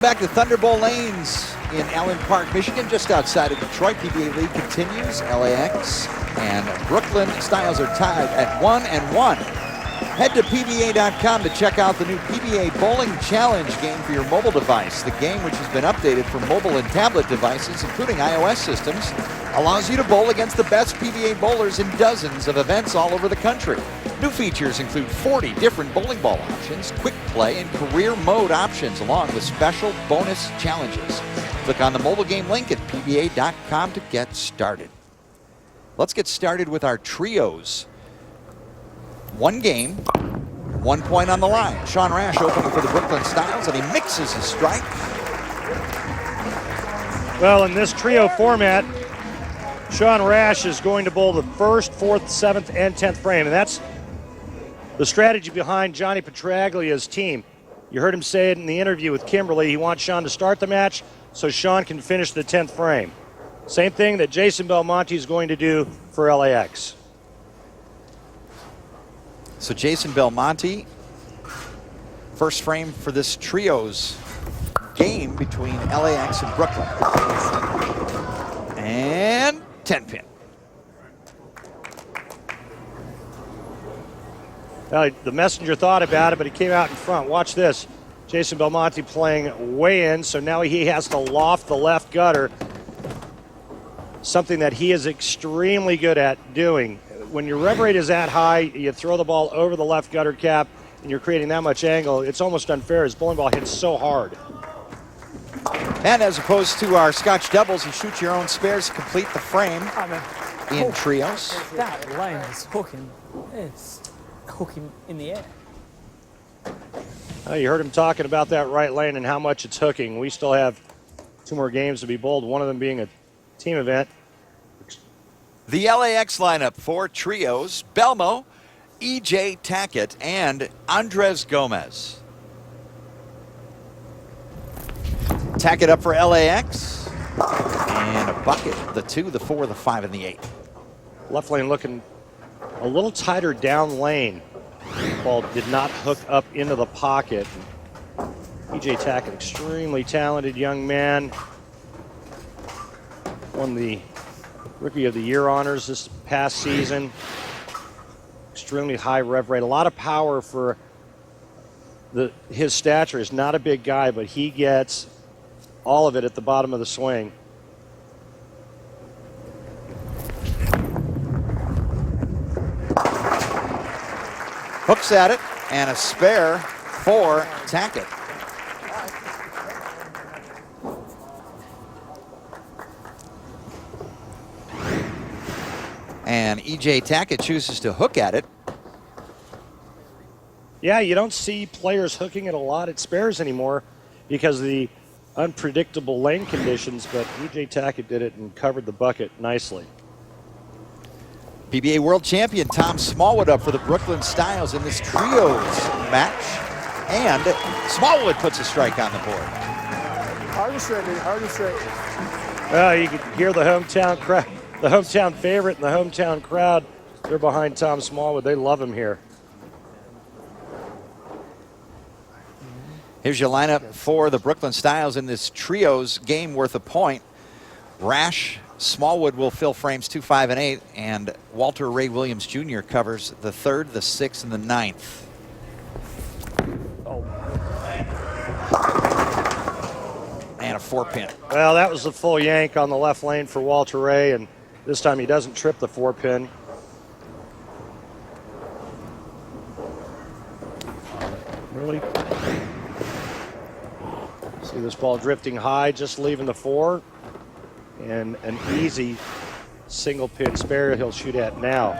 Back to Thunderbolt Lanes in Allen Park, Michigan, just outside of Detroit. PBA League continues. LAX and Brooklyn Styles are tied at 1-1. Head to PBA.com to check out the new PBA Bowling Challenge game for your mobile device. The game, which has been updated for mobile and tablet devices, including iOS systems, allows you to bowl against the best PBA bowlers in dozens of events all over the country. New features include 40 different bowling ball options, quick play, and career mode options, along with special bonus challenges. Click on the mobile game link at PBA.com to get started. Let's get started with our trios. One game, 1 point on the line. Sean Rash opening for the Brooklyn Styles, and he mixes his strike. Well, in this trio format, Sean Rash is going to bowl the 1st, 4th, 7th, and 10th frame, and that's the strategy behind Johnny Petraglia's team. You heard him say it in the interview with Kimberly. He wants Sean to start the match so Sean can finish the 10th frame. Same thing that Jason Belmonte is going to do for LAX. So Jason Belmonte, first frame for this trios game between LAX and Brooklyn. And 10 pin. The messenger thought about it, but he came out in front. Watch this. Jason Belmonte playing way in, so now he has to loft the left gutter, something that he is extremely good at doing. When your rev rate is that high, you throw the ball over the left gutter cap, and you're creating that much angle, it's almost unfair. His bowling ball hits so hard. And as opposed to our Scotch doubles, you shoot your own spares to complete the frame in trios. That lane is hooking. It's hooking in the air. You heard him talking about that right lane and how much it's hooking. We still have 2 more games to be bowled, one of them being a team event. The LAX lineup for trios: Belmo, E.J. Tackett, and Andres Gomez. Tackett up for LAX, and a bucket, the 2, the 4, the 5, and the 8. Left lane looking a little tighter down lane. Ball did not hook up into the pocket. E.J. Tackett, extremely talented young man. Won the Rookie of the Year honors this past season. Extremely high rev rate. A lot of power for his stature. Is not a big guy, but he gets all of it at the bottom of the swing. Hooks at it, and a spare for Tackett. And E.J. Tackett chooses to hook at it. Yeah, you don't see players hooking it a lot at spares anymore because of the unpredictable lane conditions, but E.J. Tackett did it and covered the bucket nicely. PBA World Champion Tom Smallwood up for the Brooklyn Styles in this trios match. And Smallwood puts a strike on the board. Hard and straight, baby. Hard and straight. Well, you can hear the hometown crowd, the hometown favorite and the hometown crowd. They're behind Tom Smallwood. They love him here. Here's your lineup for the Brooklyn Styles in this trios game worth a point. Rash, Smallwood will fill frames 2, 5, and 8, and Walter Ray Williams Jr. covers the 3rd, the 6th, and the 9th. And a 4-pin. Well, that was the full yank on the left lane for Walter Ray, and this time he doesn't trip the 4-pin. Really? See this ball drifting high, just leaving the 4. And an easy single pin spare he'll shoot at now.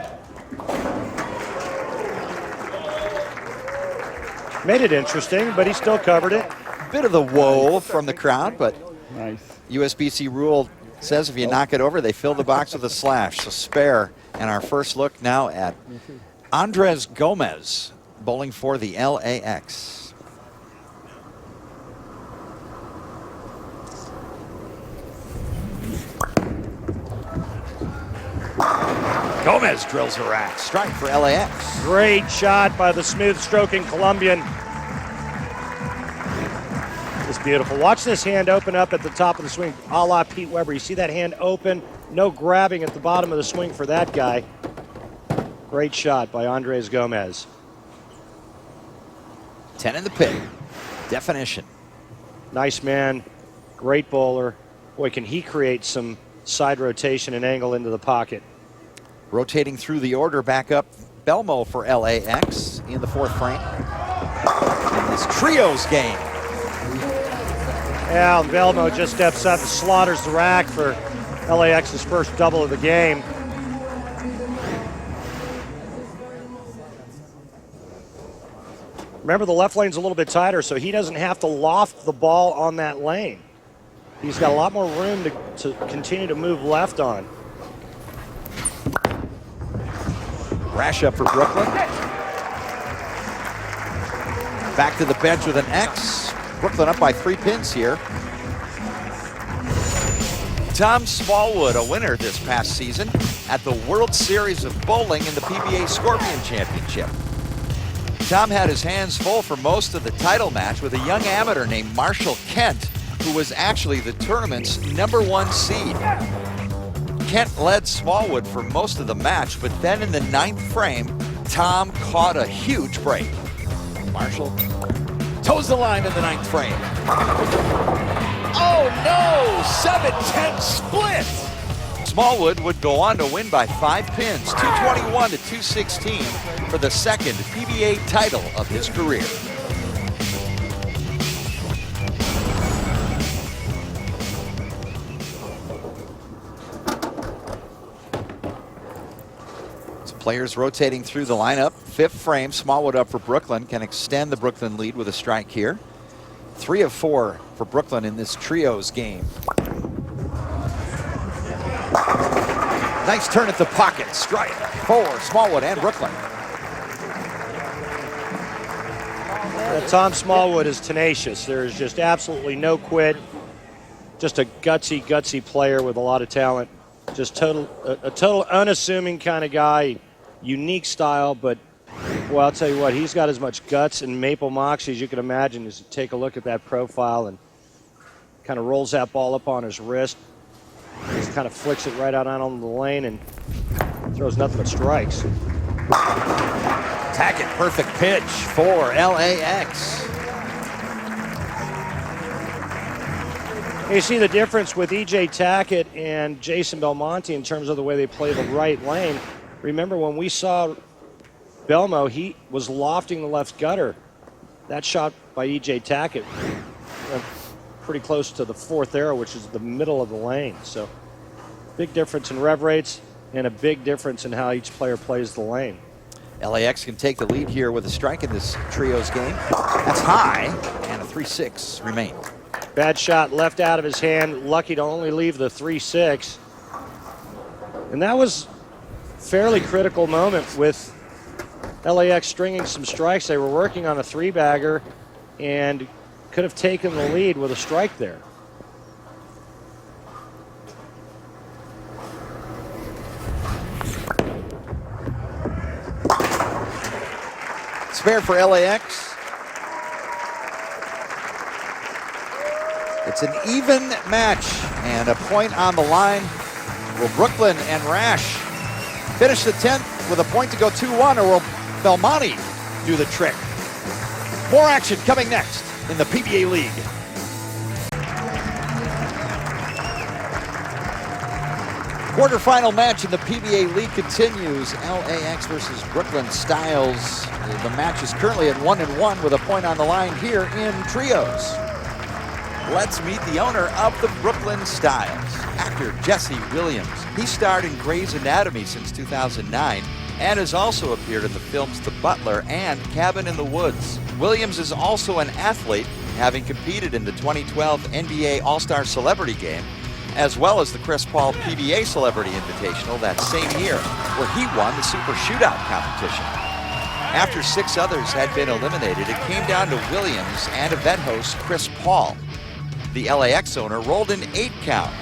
Made it interesting, but he still covered it. Bit of the whoa from the crowd, but Nice. USBC rule says if you knock it over, they fill the box with a slash. So spare. And our first look now at Andres Gomez bowling for the LAX. Gomez drills a rack. Strike for LAX. Great shot by the smooth stroking Colombian. This beautiful. Watch this hand open up at the top of the swing, a la Pete Weber. You see that hand open, no grabbing at the bottom of the swing for that guy. Great shot by Andres Gomez. 10 in the pit. Definition. Nice man, great bowler. Boy, can he create some side rotation and angle into the pocket. Rotating through the order, back up Belmo for LAX in the 4th frame. In this trios game. Yeah, Belmo just steps up and slaughters the rack for LAX's first double of the game. Remember, the left lane's a little bit tighter, so he doesn't have to loft the ball on that lane. He's got a lot more room to continue to move left on. Rash up for Brooklyn. Back to the bench with an X. Brooklyn up by 3 pins here. Tom Smallwood, a winner this past season at the World Series of Bowling in the PBA Scorpion Championship. Tom had his hands full for most of the title match with a young amateur named Marshall Kent, who was actually the tournament's #1 seed. Kent led Smallwood for most of the match, but then in the 9th frame, Tom caught a huge break. Marshall toes the line in the 9th frame. Oh no! 7-10 split! Smallwood would go on to win by 5 pins, 221 to 216, for the 2nd PBA title of his career. So players rotating through the lineup. 5th frame, Smallwood up for Brooklyn, can extend the Brooklyn lead with a strike here. 3 of 4 for Brooklyn in this trios game. Nice turn at the pocket. Strike for Smallwood and Brooklyn. Tom Smallwood is tenacious. There's just absolutely no quit. Just a gutsy player with a lot of talent. Just a total unassuming kind of guy. Unique style, but well, I'll tell you what, he's got as much guts and maple moxie as you can imagine. As you take a look at that profile and kind of rolls that ball up on his wrist. Just kind of flicks it right out on the lane and throws nothing but strikes. Tackett, perfect pitch for LAX. You see the difference with E.J. Tackett and Jason Belmonte in terms of the way they play the right lane. Remember when we saw Belmo, he was lofting the left gutter. That shot by E.J. Tackett went pretty close to the 4th arrow, which is the middle of the lane. So big difference in rev rates and a big difference in how each player plays the lane. LAX can take the lead here with a strike in this trios game. That's high, and a 3-6 remain. Bad shot left out of his hand. Lucky to only leave the 3-6. And that was a fairly critical moment with LAX stringing some strikes. They were working on a 3-bagger and could have taken the lead with a strike there. Spare for LAX. It's an even match and a point on the line. Will Brooklyn and Rash finish the 10th with a point to go 2-1, or will Belmonte do the trick? More action coming next in the PBA League. Quarterfinal match in the PBA League continues. LAX versus Brooklyn Styles. The match is currently at 1-1 with a point on the line here in trios. Let's meet the owner of the Brooklyn Styles, actor Jesse Williams. He starred in Grey's Anatomy since 2009 and has also appeared in the films The Butler and Cabin in the Woods. Williams is also an athlete, having competed in the 2012 NBA All-Star Celebrity Game, as well as the Chris Paul PBA Celebrity Invitational that same year, where he won the Super Shootout competition. After 6 others had been eliminated, it came down to Williams and event host Chris Paul. The LAX owner rolled an 8 count,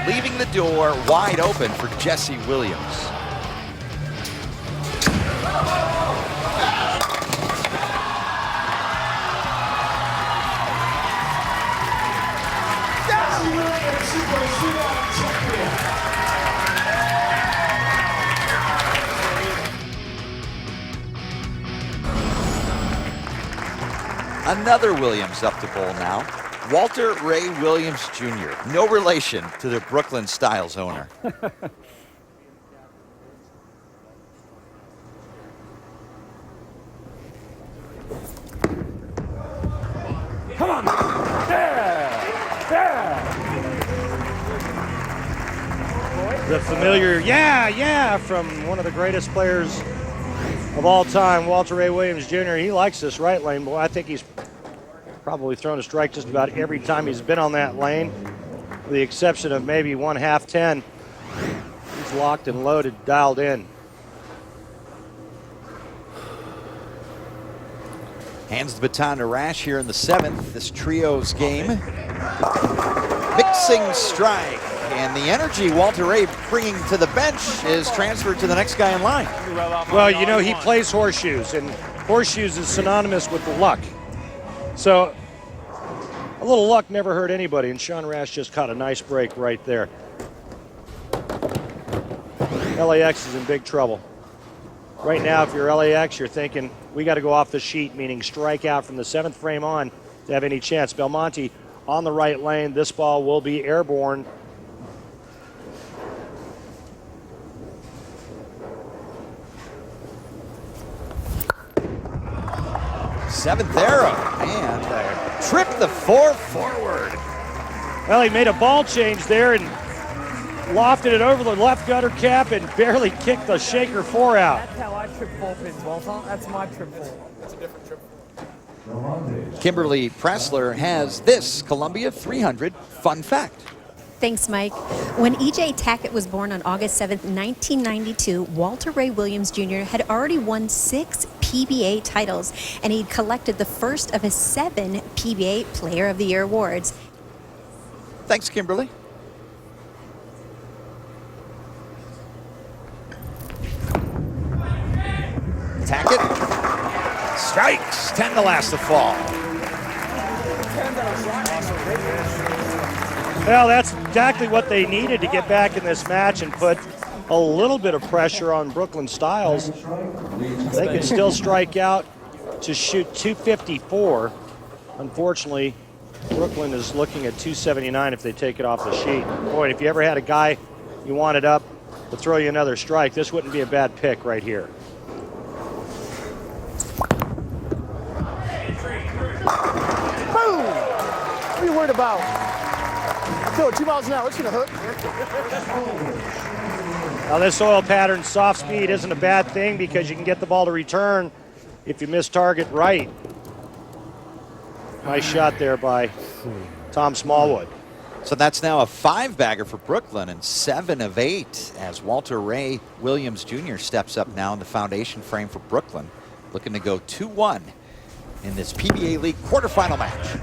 leaving the door wide open for Jesse Williams. Another Williams up to bowl now. Walter Ray Williams Jr., no relation to the Brooklyn Styles owner. Come on. Yeah. The familiar, yeah, from one of the greatest players of all time, Walter Ray Williams Jr. He likes this right lane, boy. I think he's probably thrown a strike just about every time he's been on that lane, with the exception of maybe 1/2-10. He's locked and loaded, dialed in. Hands the baton to Rash here in the 7th, this trio's game. Mixing strike, and the energy Walter Ray bringing to the bench is transferred to the next guy in line. Well, you know, he plays horseshoes, and horseshoes is synonymous with luck. So a little luck never hurt anybody, and Sean Rash just caught a nice break right there. LAX is in big trouble. Right now, if you're LAX, you're thinking, we got to go off the sheet, meaning strike out from the 7th frame on to have any chance. Belmonte on the right lane. This ball will be airborne. Seventh arrow, and trip the 4 forward. Well, he made a ball change there and lofted it over the left gutter cap and barely kicked the shaker 4 out. That's how I trip 4 pins, Walter. That's my trip 4. It's a different trip. Kimberly Pressler has this Columbia 300 fun fact. Thanks, Mike. When E.J. Tackett was born on August 7th, 1992, Walter Ray Williams Jr. had already won 6 PBA titles, and he'd collected the first of his 7 PBA Player of the Year awards. Thanks, Kimberly. Tackett strikes, 10 to last the fall. Well, that's exactly what they needed to get back in this match and put a little bit of pressure on Brooklyn Styles. They could still strike out to shoot 254. Unfortunately, Brooklyn is looking at 279 if they take it off the sheet. Boy, if you ever had a guy you wanted up to throw you another strike, this wouldn't be a bad pick right here. Boom! What are you worried about? I feel it 2 miles an hour. It's going to hurt. Now this oil pattern soft speed isn't a bad thing because you can get the ball to return if you miss target right. Nice shot there by Tom Smallwood. So that's now a 5-bagger for Brooklyn and 7 of 8 as Walter Ray Williams Jr. steps up now in the foundation frame for Brooklyn, looking to go 2-1 in this PBA League quarterfinal match.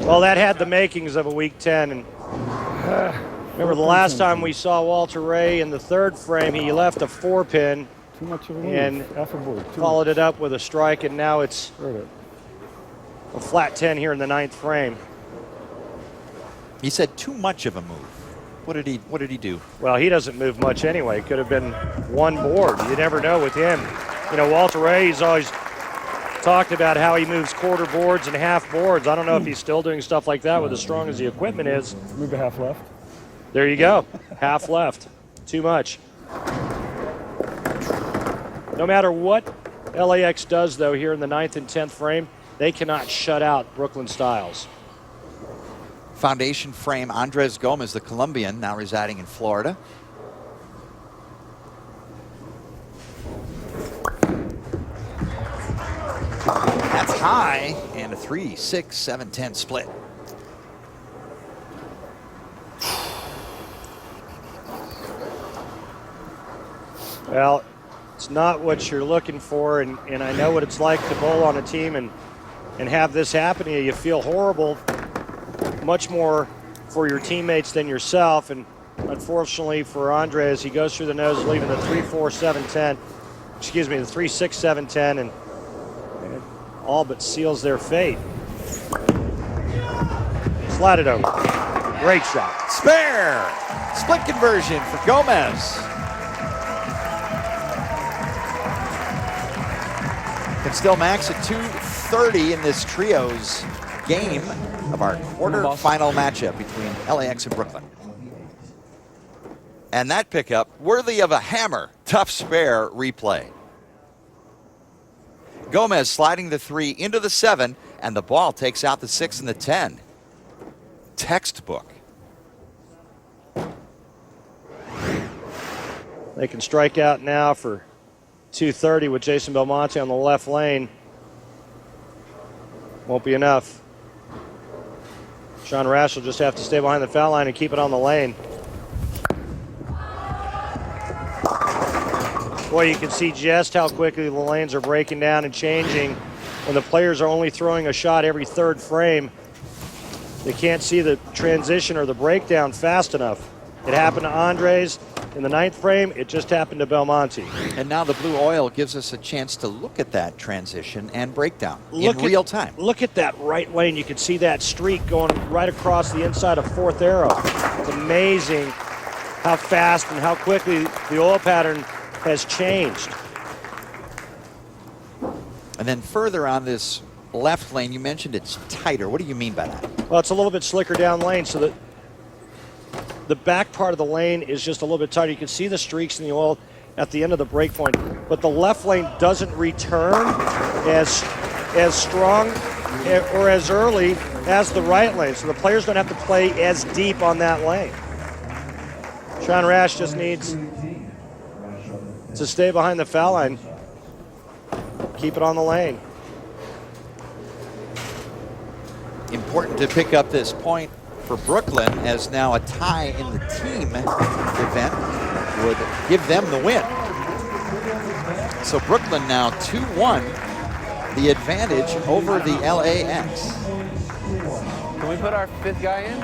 Well, that had the makings of a Week 10. And remember the last time we saw Walter Ray in the 3rd frame, he left a 4-pin Too much of a move. and Affable. followed it up with a strike, and now it's a flat 10 here in the 9th frame. He said too much of a move. What did he do? Well, he doesn't move much anyway. It could have been one board. You never know with him. You know, Walter Ray, he's always talked about how he moves quarter boards and half boards. I don't know if he's still doing stuff like that with as strong as the equipment is. Move a half left. There you go. Half left. Too much. No matter what LAX does, though, here in the 9th and 10th frame, they cannot shut out Brooklyn Styles. Foundation frame Andres Gomez, the Colombian, now residing in Florida. That's high, and a 3, 6, 7, 10 split. Well, it's not what you're looking for, and I know what it's like to bowl on a team and have this happen to you. You feel horrible, much more for your teammates than yourself, and unfortunately for Andres, he goes through the nose, leaving the 3, 4, 7, 10, excuse me, the 3, 6, 7, 10, and all but seals their fate. Slide it over. Great shot. Spare. Split conversion for Gomez. Can still max at 230 in this trio's game of our quarterfinal matchup between LAX and Brooklyn. And that pickup, worthy of a hammer, tough spare replay. Gomez sliding the 3 into the 7, and the ball takes out the 6 and the 10. Textbook. They can strike out now for 230 with Jason Belmonte on the left lane. Won't be enough. Sean Rash will just have to stay behind the foul line and keep it on the lane. Boy, you can see just how quickly the lanes are breaking down and changing when the players are only throwing a shot every third frame. They can't see the transition or the breakdown fast enough. It happened to Andres in the 9th frame. It just happened to Belmonte. And now the blue oil gives us a chance to look at that transition and breakdown in real time. Look at that right lane. You can see that streak going right across the inside of 4th arrow. It's amazing how fast and how quickly the oil pattern has changed. And then further on this left lane, you mentioned it's tighter. What do you mean by that? Well, it's a little bit slicker down lane, so that the back part of the lane is just a little bit tighter. You can see the streaks in the oil at the end of the break point, but the left lane doesn't return as strong or as early as the right lane, so the players don't have to play as deep on that lane. Sean Rash just needs to stay behind the foul line, keep it on the lane. Important to pick up this point for Brooklyn, as now a tie in the team event would give them the win. So Brooklyn now 2-1, the advantage over the LAX. Can we put our 5th guy in?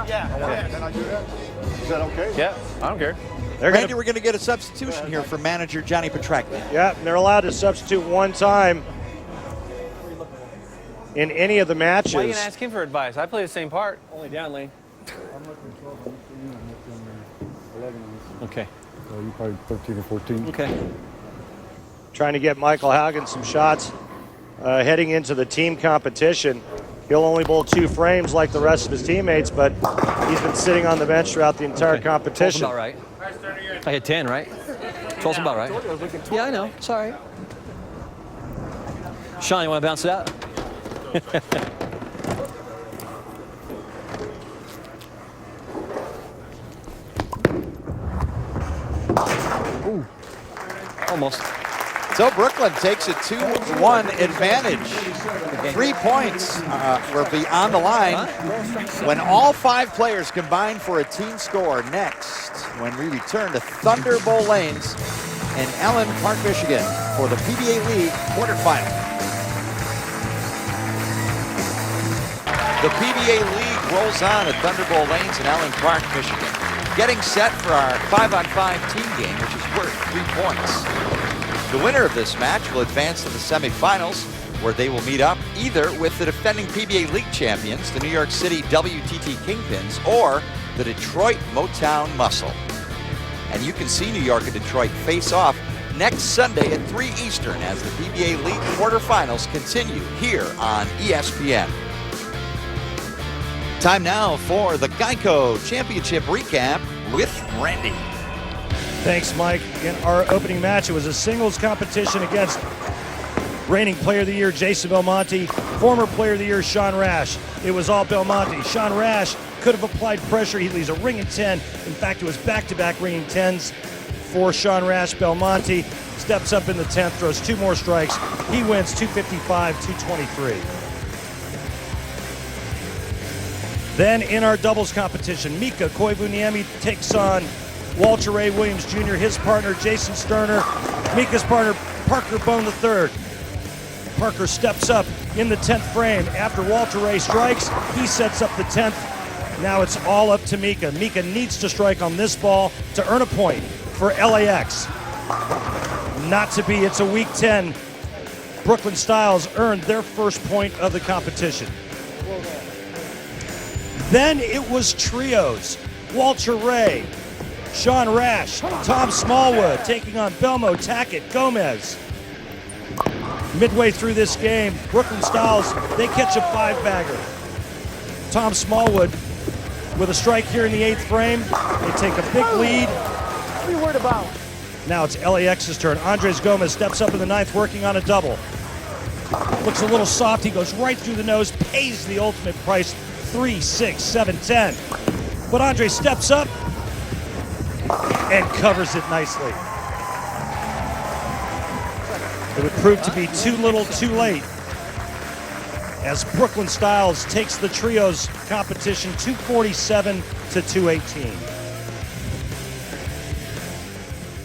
Yeah. Can I do that? Is that okay? Yeah, I don't care. Randy, we're going to get a substitution here for manager Johnny Petracchi. Yeah, they're allowed to substitute one time in any of the matches. Why are you going to ask him for advice? I play the same part. Only down lane. I'm looking 12 on you, I'm looking 11 on Okay. this. So you probably 13 or 14. Okay. Trying to get Michael Haugen some shots heading into the team competition. He'll only bowl 2 frames like the rest of his teammates, but he's been sitting on the bench throughout the entire competition. 12's about right. I hit 10, right? 12's about right. Yeah, I know. It's all right. Sean, you want to bounce it out? Ooh. Almost. So Brooklyn takes a 2-1 advantage. 3 points will be on the line when all 5 players combine for a team score next, when we return to Thunderbolt Lanes in Allen Park, Michigan for the PBA League quarterfinal. The PBA League rolls on at Thunderbolt Lanes in Allen Park, Michigan, getting set for our 5-on-5 team game, which is worth 3 points. The winner of this match will advance to the semifinals, where they will meet up either with the defending PBA League champions, the New York City WTT Kingpins, or the Detroit Motown Muscle. And you can see New York and Detroit face off next Sunday at 3 Eastern as the PBA League quarterfinals continue here on ESPN. Time now for the Geico Championship recap with Randy. Thanks, Mike. In our opening match, it was a singles competition against reigning Player of the Year Jason Belmonte, former Player of the Year Sean Rash. It was all Belmonte. Sean Rash could have applied pressure. He leaves a ring and 10. In fact, it was back-to-back ringing 10s for Sean Rash. Belmonte steps up in the 10th, throws 2 more strikes. He wins 255-223. Then in our doubles competition, Mika Koivuniemi takes on Walter Ray Williams Jr., his partner Jason Sterner, Mika's partner Parker Bone III. Parker steps up in the 10th frame. After Walter Ray strikes, he sets up the 10th. Now it's all up to Mika. Mika needs to strike on this ball to earn a point for LAX. Not to be, it's a week 10 Brooklyn Styles earned their first point of the competition. Then it was trios. Walter Ray, Sean Rash, Tom Smallwood taking on Belmo, Tackett, Gomez. Midway through this game, Brooklyn Styles, they catch a 5-bagger. Tom Smallwood with a strike here in the 8th frame. They take a big lead. What are you worried about? Now it's LAX's turn. Andres Gomez steps up in the 9th, working on a double. Looks a little soft. He goes right through the nose, pays the ultimate price, 3, 6, 7, 10. But Andre steps up and covers it nicely. It would prove to be too little, too late, as Brooklyn Styles takes the trios competition 247 to 218.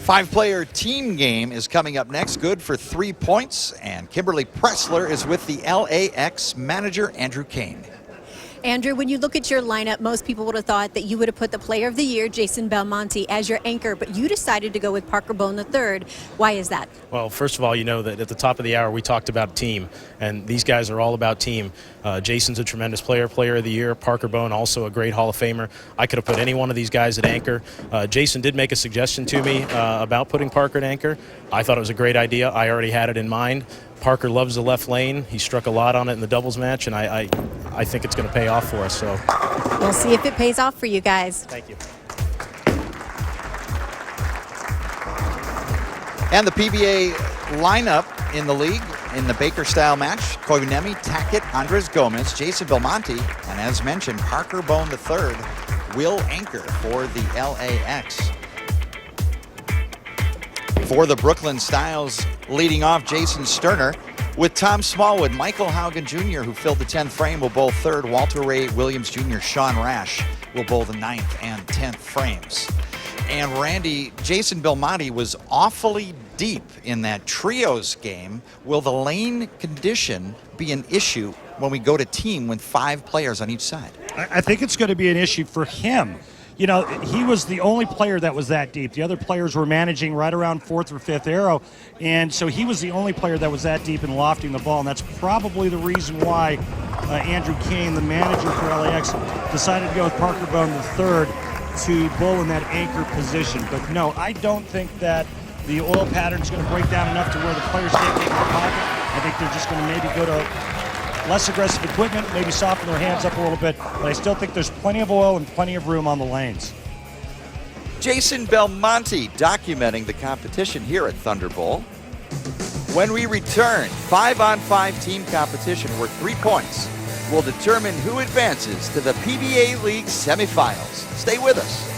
5-player team game is coming up next, good for 3 points, and Kimberly Pressler is with the LAX manager, Andrew Kane. Andrew, when you look at your lineup, most people would have thought that you would have put the player of the year, Jason Belmonte, as your anchor, but you decided to go with Parker Bone III. Why is that? Well, first of all, you know that at the top of the hour we talked about team, and these guys are all about team. Jason's a tremendous player of the year. Parker Bone, also a great Hall of Famer. I could have put any one of these guys at anchor. Jason did make a suggestion to me about putting Parker at anchor. I thought it was a great idea. I already had it in mind. Parker loves the left lane. He struck a lot on it in the doubles match, and I think it's going to pay off for us. So we'll see if it pays off for you guys. Thank you. And the PBA lineup in the league in the Baker-style match: Koivunemi, Tackett, Andres Gomez, Jason Belmonte, and as mentioned, Parker Bone III will anchor for the LAX. For the Brooklyn Styles, leading off Jason Sterner, with Tom Smallwood, Michael Haugen Jr., who filled the 10th frame, will bowl 3rd. Walter Ray Williams Jr., Sean Rash will bowl the 9th and 10th frames. And Randy, Jason Belmonte was awfully deep in that trios game. Will the lane condition be an issue when we go to team with 5 players on each side? I think it's going to be an issue for him. You know, he was the only player that was that deep. The other players were managing right around 4th or 5th arrow, and so he was the only player that was that deep in lofting the ball, and that's probably the reason why Andrew Kane, the manager for LAX, decided to go with Parker Bone III to bowl in that anchor position. But no, I don't think that the oil pattern is going to break down enough to where the players can't get in the pocket. I think they're just going to maybe go to less aggressive equipment, maybe soften their hands up a little bit, but I still think there's plenty of oil and plenty of room on the lanes. Jason Belmonte documenting the competition here at Thunder Bowl. When we return, 5-on-5 team competition worth 3 points will determine who advances to the PBA League semifinals. Stay with us.